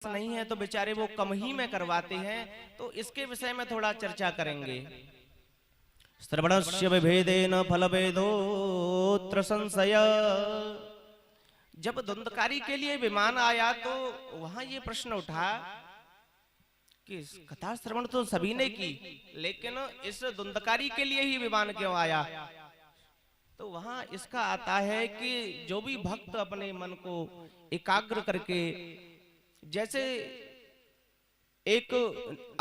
पास नहीं है तो बेचारे वो कम ही में करवाते हैं, तो इसके विषय में थोड़ा चर्चा करेंगे। श्रवणस्य विभेदेन फलभेदोत्र संशय। जब धुंधकारी के लिए विमान आया तो वहां ये प्रश्न उठा कि कथा श्रवण तो सभी ने की, लेकिन इस धुंधकारी के लिए ही विमान क्यों आया? तो वहां इसका आता है कि जो भी भक्त अपने मन को एकाग्र करके, जैसे एक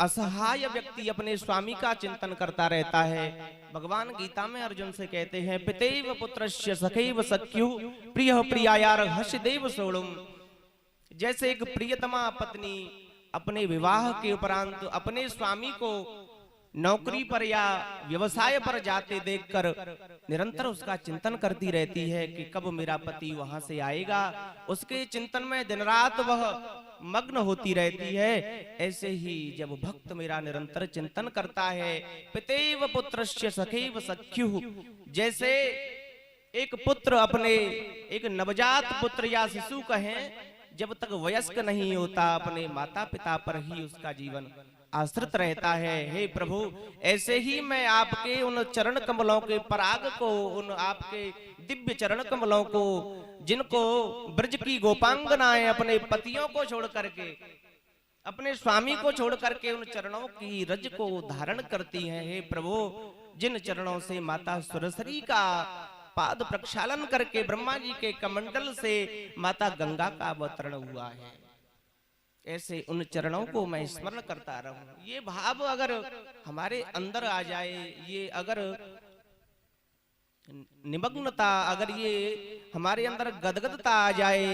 असहाय व्यक्ति अपने स्वामी का चिंतन करता रहता है, भगवान गीता में अर्जुन से कहते हैं पितैव पुत्रस्य सखैव सख्युः प्रियः प्रियायार हर्षदेव सोढुम्। जैसे एक प्रियतमा पत्नी अपने विवाह के उपरांत अपने स्वामी को नौकरी पर या व्यवसाय पर जाते देखकर निरंतर उसका चिंतन करती रहती है कि कब मेरा पति वहां से आएगा, उसके चिंतन में दिन रात वह मग्न होती रहती है। ऐसे ही जब भक्त मेरा निरंतर चिंतन करता है, पितैव पुत्रस्य सखैव सख्युः, जैसे एक पुत्र अपने एक नवजात पुत्र या शिशु कहें, जब तक वयस्क नहीं होता अपने माता पिता पर ही उसका जीवन आश्रित रहता है। हे प्रभु, ऐसे ही मैं आपके उन चरण कमलों के पराग को, उन आपके दिव्य चरण कमलों को, जिनको ब्रज की गोपांगनाएं अपने पतियों को छोड़ करके, अपने स्वामी को छोड़ करके उन चरणों की रज को धारण करती हैं, हे प्रभु, जिन चरणों से माता सुरसरी का पाद प्रक्षालन करके ब्रह्मा जी के कमंडल से माता गंगा का अवतरण हुआ है, ऐसे उन चरणों को मैं स्मरण करता रहूं। ये भाव अगर हमारे अंदर आ जाए, ये अगर निमग्नता, अगर ये हमारे अंदर गदगदता आ जाए,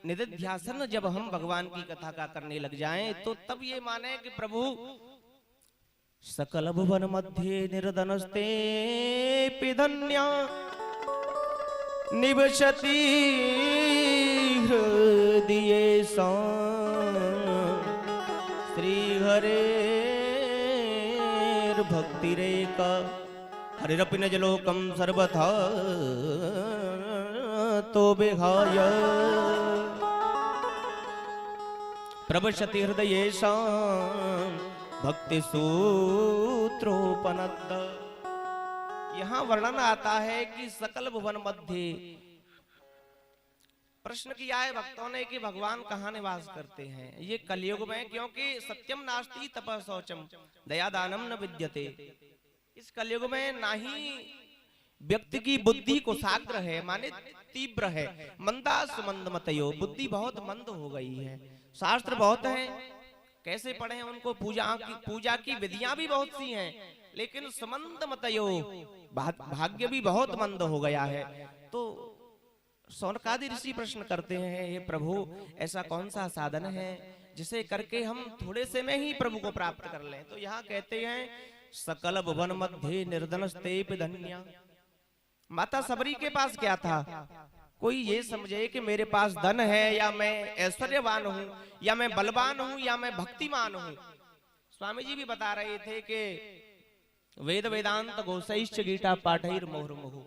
निधिध्यासन जब हम भगवान की कथा का करने लग जाएं, तो तब ये माने कि प्रभु सकल भुवन मध्य निर्धनस्ते पिधन्या निवसति हृदये श्री हरेर भक्तिरेका हरिरपि निज लोकम सर्वथा तो विहाय प्रवसति हृदयेषां भक्ति सूत्रोपनद्ध। यहाँ वर्णन आता है कि सकल भुवन मध्य, प्रश्न किया है भक्तों ने कि भगवान कहाँ निवास करते हैं? ये कलयुग में, क्योंकि सत्यम नास्ति तपः शौचम दया दानम न विद्यते। इस कलयुग में ना ही व्यक्ति की बुद्धि कुशाग्र है, माने तीव्र है, मंदा सुमंद मतयो, बुद्धि बहुत मंद हो गई है। शास्त्र बहुत हैं, कैसे पढ़े हैं उनको, पूजा की विधियां भी बहुत सी हैं, लेकिन सुमंद मतयो, भाग्य भी बहुत मंद हो गया है। तो शौनकादि ऋषि प्रश्न करते हैं, हे प्रभु, ऐसा कौन सा साधन है जिसे करके हम थोड़े से में ही प्रभु को प्राप्त कर लें? तो यहाँ कहते हैं सकल भुवन मध्य निर्धनस्ते पिधन्या। माता सबरी के पास क्या था? कोई ये समझे कि मेरे पास धन है, या मैं ऐश्वर्यवान हूं, या मैं बलवान हूं, या मैं भक्तिमान हूं। स्वामी जी भी बता रहे थे कि वेद वेदांत घोषैश्च गीता पाठैर मुहुर्मुहुः।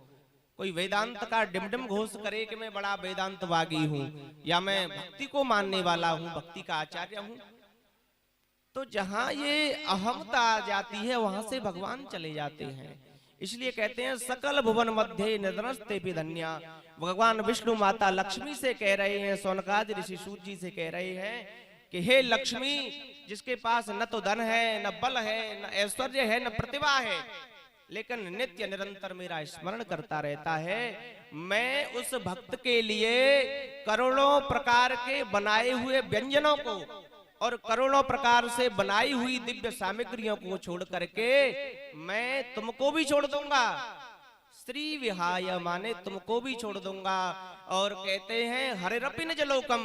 कोई वेदांत का डिमडिम घोष करे कि मैं बड़ा वेदांतवागी हूं, या मैं भक्ति को मानने वाला हूं, भक्ति का आचार्य हूं, तो जहां ये अहमता आ जाती है वहां से भगवान चले जाते हैं। इसलिए कहते हैं सकल भुवन मध्य निर्धनस्ते पिधन्या। भगवान विष्णु माता लक्ष्मी से कह रहे हैं, शौनकादि ऋषि सूत जी से कह रहे हैं कि हे लक्ष्मी, जिसके पास न तो धन है, न बल है, न ऐश्वर्य है, न प्रतिभा है, लेकिन नित्य निरंतर मेरा स्मरण करता रहता है, मैं उस भक्त के लिए करोड़ों प्रकार के बनाए हुए व्यंजनों को और करोड़ों प्रकार से बनाई हुई दिव्य सामग्रियों को छोड़ करके मैं तुमको भी छोड़ दूंगा। श्री विहाय माने तुमको भी छोड़ दूंगा। और कहते हैं हरिरपि निज लोकम,